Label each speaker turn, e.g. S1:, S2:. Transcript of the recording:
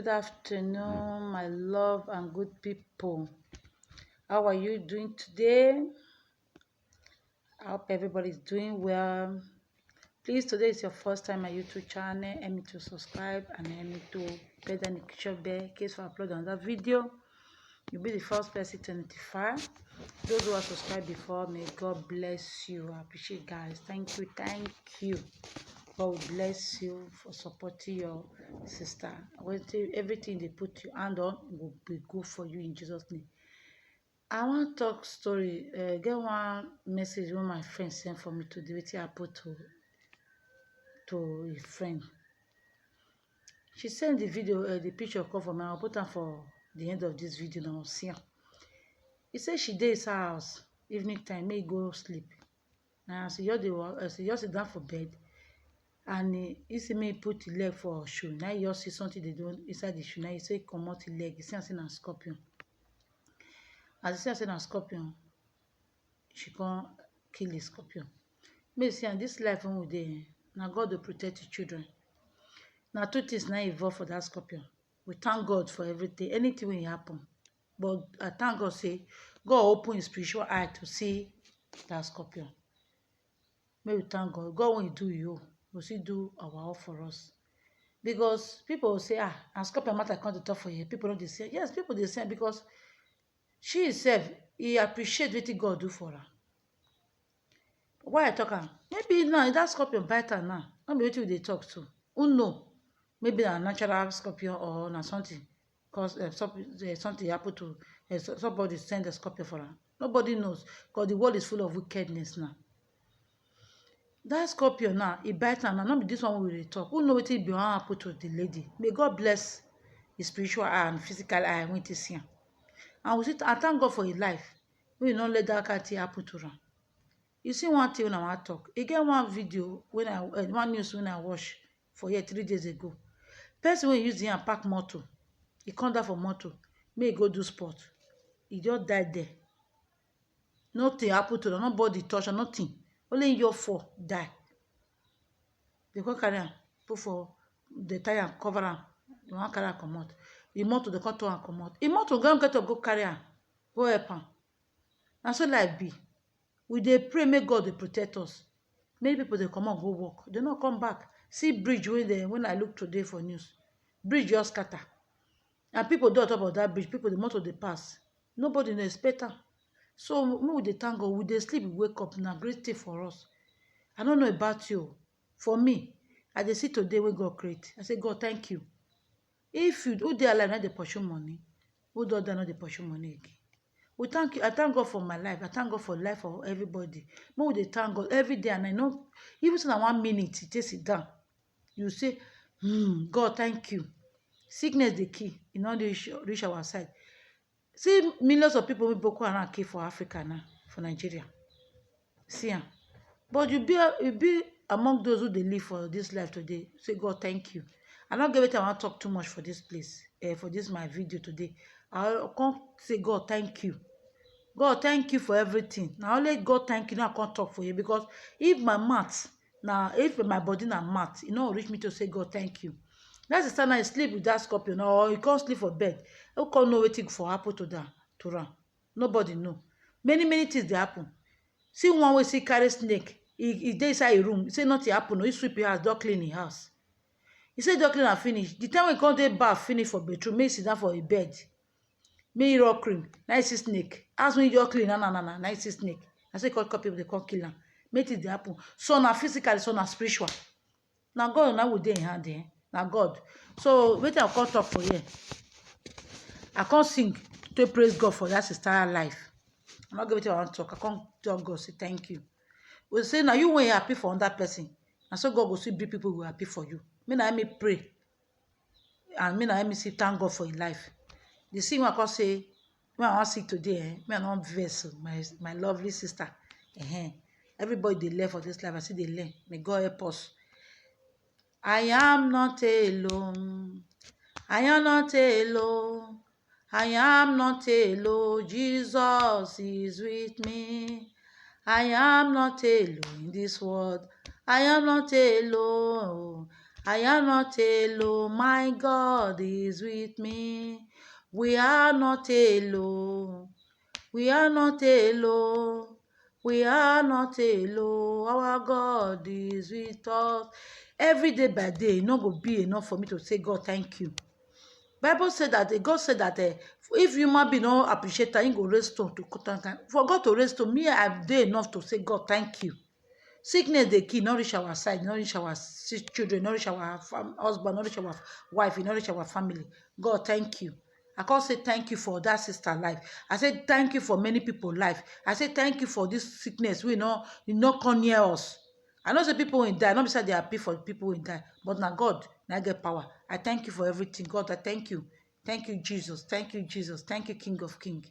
S1: Good afternoon, my love and good people. How are you doing today? I hope everybody's doing well. Please, today is your first time on my YouTube channel. Help me to subscribe and help me to press the notification bell in case I upload another video. You'll be the first person to notify. Those who have subscribed before, may God bless you. I appreciate guys. Thank you. God will bless you for supporting your sister. Everything they put your hand on will be good for you in Jesus' name. I want to talk story. Get one message when my friend sent for me today. Which I put to a friend. She sent the video, the picture come for me. I'll put her for the end of this video. Now see her. He said she did his house evening time. May go sleep. Now she just sit down for bed. And he see me put the leg for shoe. Now you see something they do inside the shoe. Now he say come out the leg. He see a scorpion. As he see a scorpion, she can kill the scorpion. Me see, and this life when we dey, now God will protect the children. Now two things now involved for that scorpion. We thank God for everything, anything will happen. But I thank God say God open his spiritual eye to see that scorpion. May we thank God. God when he do you, will still do our all for us. Because people will say, and scorpion matter come to talk for you. People don't say, yes, people they say because she herself, he appreciate what God do for her. Why I talk her? Maybe now that scorpion bite her now. Not be what they talk to. Who know? Maybe a natural scorpion or na something. Because something happened to somebody send a scorpion for her. Nobody knows. Because the world is full of wickedness now. That scorpion now, he bite her now. Not be this one we will talk. Who know what it be happen to the lady? May God bless his spiritual eye and physical eye when it see him. And we I thank God for his life. We not let that kind of happen to her. You see one thing when I want to talk. Again, one video when one news when I watch for here 3 days ago. Person when use the hand pack motor, he come down for motor, may he go do sport. He just died there. Nothing happened to them, nobody touch her, nothing. Only your fall die. They come carry am, put for the tire and cover am. They want carry am comot. The motor they come turn am comot. The motor go get to go carry am, go help am. Na so life be. We dey pray make God dey protect us. Many people dey come out go work, they not come back. See bridge when I look today for news, bridge just scatter. And people dey on top of that bridge, people the motor dey pass. Nobody no expect am. So we dey thank God, we dey sleep, we wake up, na great thing for us. I don't know about you. For me, I dey see today wey God create. I say, God, thank you. If you who dey alive not dey pursue money, who don't die not dey pursue money again. We thank you. I thank God for my life. I thank God for the life of everybody. But we dey thank God every day, and I know even so 1 minute, you take sit down. You say, God, thank you. Sickness the key. You know they reach our side. See millions of people with Boko Haram kill for Africa now, for Nigeria. See am. But you be among those who they live for this life today. Say, God, thank you. I don't get it. I want to talk too much for this place. For this my video today. I'll come say, God, thank you. God, thank you for everything. Now only God thank you. Now I can't talk for you because if my mouth, now if my body na mouth, you know, reach me to say, God, thank you. That's the time I sleep with that scorpion, or you can't sleep for bed. You can't know what for happen to that to run. Nobody know. Many things they happen. See one way see carry snake. He dey inside a room. He say nothing happen. No, he sweep your house, don't clean his house. He say don't clean and finish. The time when he come dey bath finish for bedroom, make sit down for a bed. Make rock cream. Now he see snake. As when you just clean, na. Now he see snake. I say call people they can't kill him. Make it happen. So na physical, so na spiritual. Now God now would dey in hand there. Now God. So wait I can't talk for you. I can't sing to praise God for that sister life. I'm not going to want to talk. I can't tell God say thank you. We say now you when you happy for another person, and so God will see big people will happy for you. Me now let me pray, and me now let me say thank God for your life. The same I can say when I want to see today, me I not vessel my lovely sister. Everybody they learn for this life. I see they learn. May God help us. I am not alone. I am not alone. I am not alone. Jesus is with me. I am not alone in this world. I am not alone. I am not alone. My God is with me. We are not alone. We are not alone. We are not alone. Our God is with us. Every day by day, e no go be enough for me to say, God, thank you. Bible said that God said that if human being no appreciate am, he go raise stone to cut am. For God to raise stone, me I dey enough to say, God, thank you. Sickness dey kill, no reach our side, no reach our children, no reach our husband, no reach our wife, no reach our family. God, thank you. I can't say thank you for that sister life. I say thank you for many people life. I say thank you for this sickness. We know you not come near us. I know say people will die. Not beside they happy for people will die. But now God, now get power. I thank you for everything. God, I thank you. Thank you, Jesus. Thank you, Jesus. Thank you, King of Kings.